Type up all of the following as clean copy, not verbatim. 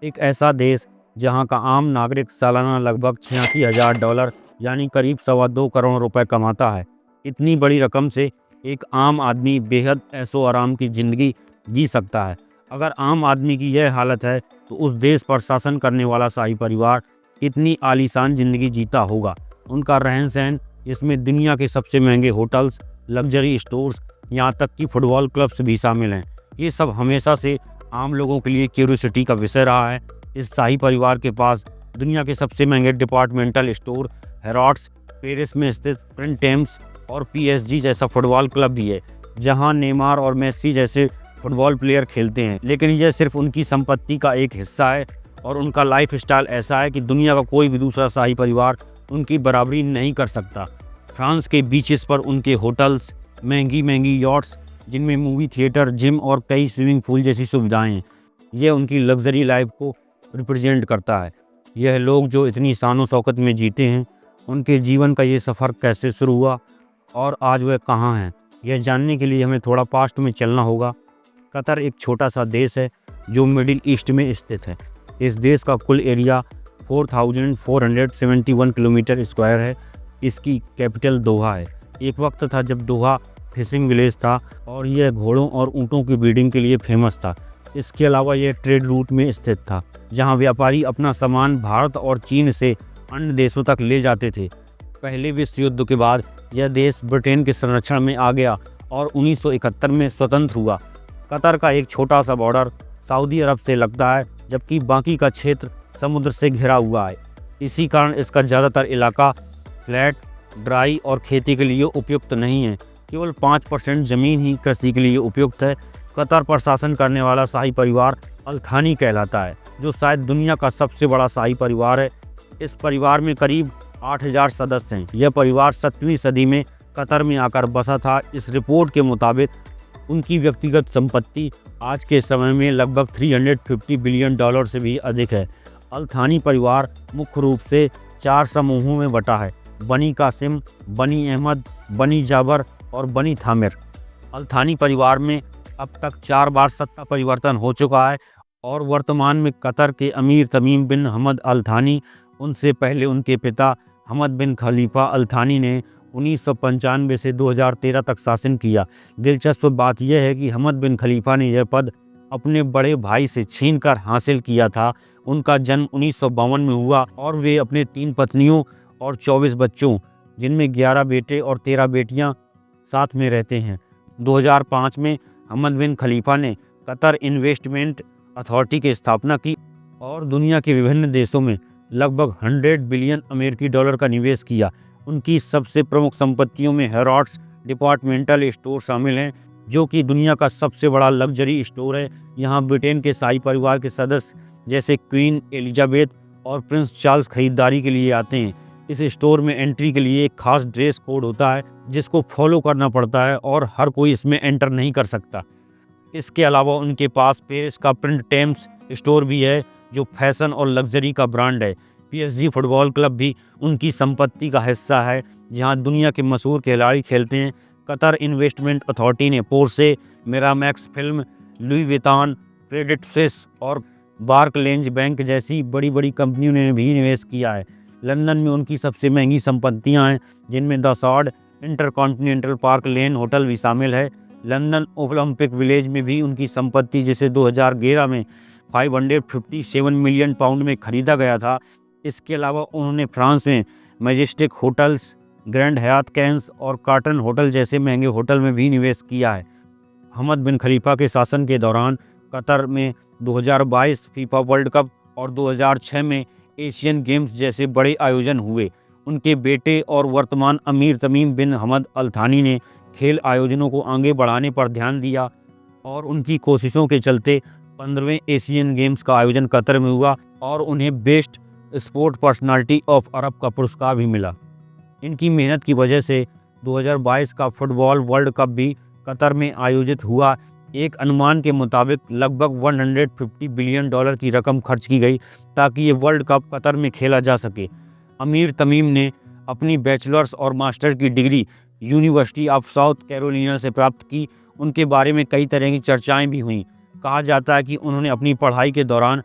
एक ऐसा देश जहां का आम नागरिक सालाना लगभग $86,000 यानी करीब 2.25 करोड़ रुपए कमाता है। इतनी बड़ी रकम से एक आम आदमी बेहद ऐशो आराम की ज़िंदगी जी सकता है। अगर आम आदमी की यह हालत है तो उस देश पर शासन करने वाला शाही परिवार कितनी आलीशान ज़िंदगी जीता होगा। उनका रहन सहन, जिसमें दुनिया के सबसे महंगे होटल्स, लग्जरी स्टोर्स, यहाँ तक कि फुटबॉल क्लब्स भी शामिल हैं, ये सब हमेशा से आम लोगों के लिए क्यूरियोसिटी का विषय रहा है। इस शाही परिवार के पास दुनिया के सबसे महंगे डिपार्टमेंटल स्टोर, हैरोड्स, पेरिस में स्थित प्रिंटेम्स और PSG जैसा फुटबॉल क्लब भी है, जहां नेमार और मेसी जैसे फुटबॉल प्लेयर खेलते हैं। लेकिन यह सिर्फ उनकी संपत्ति का एक हिस्सा है और उनका लाइफ स्टाइल ऐसा है कि दुनिया का कोई भी दूसरा शाही परिवार उनकी बराबरी नहीं कर सकता। फ्रांस के बीचेस पर उनके होटल्स, महंगी महंगी यॉट्स जिनमें मूवी थिएटर, जिम और कई स्विमिंग पूल जैसी सुविधाएं हैं, यह उनकी लग्जरी लाइफ को रिप्रेजेंट करता है। यह लोग जो इतनी शानो शौकत में जीते हैं, उनके जीवन का ये सफ़र कैसे शुरू हुआ और आज वह कहाँ हैं, यह जानने के लिए हमें थोड़ा पास्ट में चलना होगा। कतर एक छोटा सा देश है जो मिडिल ईस्ट में स्थित है। इस देश का कुल एरिया 4,471 किलोमीटर स्क्वायर है। इसकी कैपिटल दोहा है। एक वक्त था जब दोहा फिशिंग विलेज था और यह घोड़ों और ऊँटों की ब्रीडिंग के लिए फेमस था। इसके अलावा यह ट्रेड रूट में स्थित था, जहां व्यापारी अपना सामान भारत और चीन से अन्य देशों तक ले जाते थे। पहले विश्व युद्ध के बाद यह देश ब्रिटेन के संरक्षण में आ गया और 1971 में स्वतंत्र हुआ। कतर का एक छोटा सा बॉर्डर सऊदी अरब से लगता है, जबकि बाकी का क्षेत्र समुद्र से घिरा हुआ है। इसी कारण इसका ज़्यादातर इलाका फ्लैट, ड्राई और खेती के लिए उपयुक्त नहीं है। केवल 5% ज़मीन ही कृषि के लिए उपयुक्त है। कतर पर शासन करने वाला शाही परिवार अल थानी कहलाता है, जो शायद दुनिया का सबसे बड़ा शाही परिवार है। इस परिवार में करीब 8,000 सदस्य हैं। यह परिवार 7वीं सदी में कतर में आकर बसा था। इस रिपोर्ट के मुताबिक उनकी व्यक्तिगत संपत्ति आज के समय में लगभग $350 बिलियन से भी अधिक है। अल थानी परिवार मुख्य रूप से 4 समूहों में बटा है: बनी कासिम, बनी अहमद, बनी जाबर और बनी थामिर। अल थानी परिवार में अब तक 4 बार सत्ता परिवर्तन हो चुका है और वर्तमान में कतर के अमीर तमीम बिन हमद अल थानी, उनसे पहले उनके पिता हमद बिन खलीफा अल थानी ने 1995 से 2013 तक शासन किया। दिलचस्प बात यह है कि हमद बिन खलीफा ने यह पद अपने बड़े भाई से छीनकर हासिल किया था। उनका जन्म 1952 में हुआ और वे अपने 3 पत्नियों और 24 बच्चों, जिनमें 11 बेटे और 13 बेटियां, साथ में रहते हैं। 2005 में हमद बिन खलीफा ने कतर इन्वेस्टमेंट अथॉरिटी की स्थापना की और दुनिया के विभिन्न देशों में लगभग $100 बिलियन अमेरिकी डॉलर का निवेश किया। उनकी सबसे प्रमुख संपत्तियों में हैरोड्स डिपार्टमेंटल स्टोर शामिल हैं, जो कि दुनिया का सबसे बड़ा लग्जरी स्टोर है। यहाँ ब्रिटेन के शाही परिवार के सदस्य जैसे क्वीन एलिजाबेथ और प्रिंस चार्ल्स खरीदारी के लिए आते हैं। इस स्टोर में एंट्री के लिए एक खास ड्रेस कोड होता है, जिसको फॉलो करना पड़ता है और हर कोई इसमें एंटर नहीं कर सकता। इसके अलावा उनके पास पेरिस का प्रिंटेम्स स्टोर भी है, जो फैशन और लग्जरी का ब्रांड है। PSG फुटबॉल क्लब भी उनकी संपत्ति का हिस्सा है, जहां दुनिया के मशहूर खिलाड़ी खेलते हैं। कतर इन्वेस्टमेंट अथॉरिटी ने Porsche, Miramax film, Louis Vuitton, Credit Suisse और बार्कलेंज बैंक जैसी बड़ी बड़ी कंपनियों ने भी निवेश किया है। लंदन में उनकी सबसे महंगी संपत्तियां हैं, जिनमें the sawed, intercontinental park lane hotel भी शामिल है। लंदन ओलंपिक विलेज में भी उनकी संपत्ति, जिसे 2011 में 557 मिलियन पाउंड में खरीदा गया था। इसके अलावा उन्होंने फ्रांस में मैजेस्टिक होटल्स, ग्रैंड हयात कैंस और कार्टन होटल जैसे महंगे होटल में भी निवेश किया है। हमद बिन खलीफा के शासन के दौरान कतर में 2022 फीफा वर्ल्ड कप और 2006 में एशियन गेम्स जैसे बड़े आयोजन हुए। उनके बेटे और वर्तमान अमीर तमीम बिन हमद अल थानी ने खेल आयोजनों को आगे बढ़ाने पर ध्यान दिया और उनकी कोशिशों के चलते 15वें एशियन गेम्स का आयोजन कतर में हुआ और उन्हें best sport personality of Arab का पुरस्कार भी मिला। इनकी मेहनत की वजह से 2022 का फुटबॉल वर्ल्ड कप भी कतर में आयोजित हुआ। एक अनुमान के मुताबिक लगभग $150 बिलियन की रकम खर्च की गई ताकि ये वर्ल्ड कप कतर में खेला जा सके। अमीर तमीम ने अपनी बैचलर्स और मास्टर की degree university of south Carolina से प्राप्त की। उनके बारे में कई तरह की चर्चाएं भी हुईं। कहा जाता है कि उन्होंने अपनी पढ़ाई के दौरान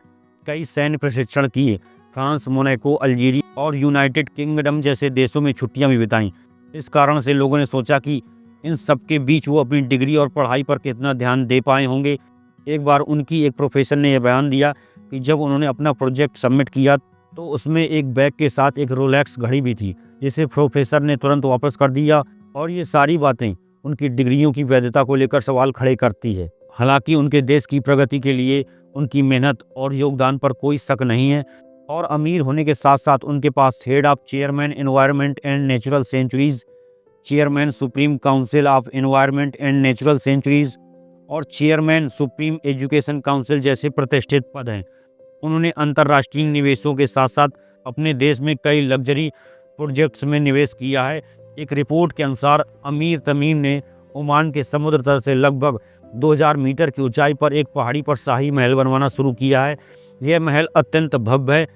कई सैन्य प्रशिक्षण किए। फ्रांस, मोनाको, अल्जीरिया और यूनाइटेड किंगडम जैसे देशों में छुट्टियां भी बिताईं। इस कारण से लोगों ने सोचा कि इन सब के बीच वो अपनी डिग्री और पढ़ाई पर कितना ध्यान दे पाए होंगे। एक बार उनकी एक प्रोफेसर ने यह बयान दिया कि जब उन्होंने अपना प्रोजेक्ट सबमिट किया तो उसमें एक बैग के साथ एक रोलेक्स घड़ी भी थी, जिसे प्रोफेसर ने तुरंत वापस कर दिया। और ये सारी बातें उनकी डिग्रियों की वैधता को लेकर सवाल खड़े करती है। हालांकि उनके देश की प्रगति के लिए उनकी मेहनत और योगदान पर कोई शक नहीं है। और अमीर होने के साथ साथ उनके पास head of chairman environment and natural sanctuaries, chairman supreme council of environment and natural sanctuaries और चेयरमैन सुप्रीम एजुकेशन काउंसिल जैसे प्रतिष्ठित पद हैं। उन्होंने अंतर्राष्ट्रीय निवेशों के साथ साथ अपने देश में कई लग्जरी प्रोजेक्ट्स में निवेश किया है। एक रिपोर्ट के अनुसार अमीर तमीम ने ओमान के समुद्र तल से लगभग 2000 मीटर की ऊंचाई पर एक पहाड़ी पर शाही महल बनवाना शुरू किया है। यह महल अत्यंत भव्य है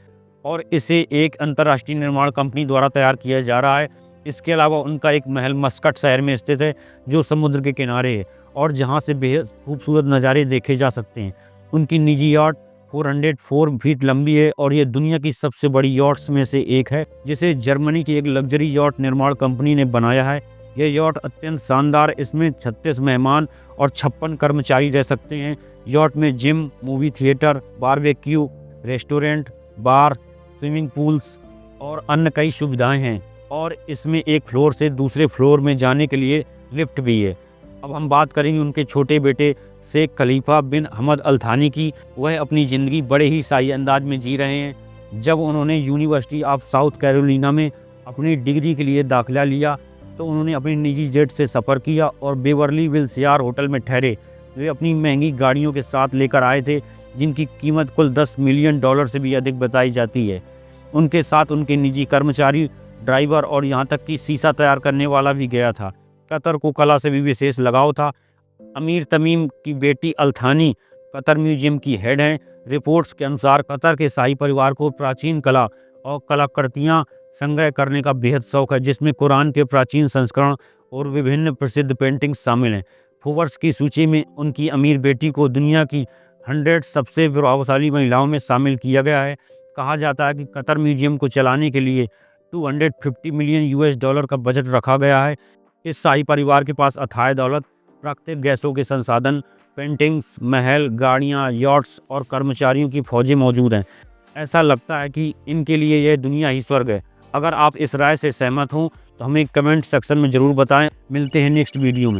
और इसे एक अंतर्राष्ट्रीय निर्माण कंपनी द्वारा तैयार किया जा रहा है। इसके अलावा उनका एक महल मस्कट शहर में स्थित है, जो समुद्र के किनारे है और जहां से बेहद खूबसूरत नज़ारे देखे जा सकते हैं। उनकी निजी यॉट 404 फीट लंबी है और ये दुनिया की सबसे बड़ी यॉट्स में से एक है, जिसे जर्मनी की एक लग्जरी यॉट निर्माण कंपनी ने बनाया है। यह यॉट अत्यंत शानदार, इसमें 36 मेहमान और 56 कर्मचारी रह सकते हैं। यॉट में gym, movie theatre, barbecue, restaurant, bar, swimming pools और अन्य कई सुविधाएं हैं और इसमें एक फ्लोर से दूसरे फ्लोर में जाने के लिए लिफ्ट भी है। अब हम बात करेंगे उनके छोटे बेटे शेख खलीफा बिन हमद अल थानी की। वह अपनी ज़िंदगी बड़े ही शाही अंदाज में जी रहे हैं। जब उन्होंने यूनिवर्सिटी ऑफ साउथ कैरोलिना में अपनी डिग्री के लिए दाखिला लिया तो उन्होंने अपनी निजी जेट से सफ़र किया और बेवर्ली विल्सियर होटल में ठहरे। वे अपनी महंगी गाड़ियों के साथ लेकर आए थे, जिनकी कीमत कुल $10 मिलियन से भी अधिक बताई जाती है। उनके साथ उनके निजी कर्मचारी, ड्राइवर और यहाँ तक कि शीशा तैयार करने वाला भी गया था। कतर को कला से भी विशेष लगाव था। अमीर तमीम की बेटी अल थानी कतर म्यूजियम की हेड हैं। रिपोर्ट्स के अनुसार कतर के शाही परिवार को प्राचीन कला और कलाकृतियाँ संग्रह करने का बेहद शौक है, जिसमें कुरान के प्राचीन संस्करण और विभिन्न प्रसिद्ध पेंटिंग्स शामिल हैं। फोर्ब्स की सूची में उनकी अमीर बेटी को दुनिया की 100 सबसे प्रभावशाली महिलाओं में शामिल किया गया है। कहा जाता है कि कतर म्यूजियम को चलाने के लिए $250 मिलियन का बजट रखा गया है। इस शाही परिवार के पास अथाह दौलत, प्राकृतिक गैसों के संसाधन, पेंटिंग्स, महल, गाड़ियाँ, यॉट्स और कर्मचारियों की फौजें मौजूद हैं। ऐसा लगता है कि इनके लिए यह दुनिया ही स्वर्ग है। अगर आप इस राय से सहमत हों तो हमें कमेंट सेक्शन में ज़रूर बताएं। मिलते हैं नेक्स्ट वीडियो में।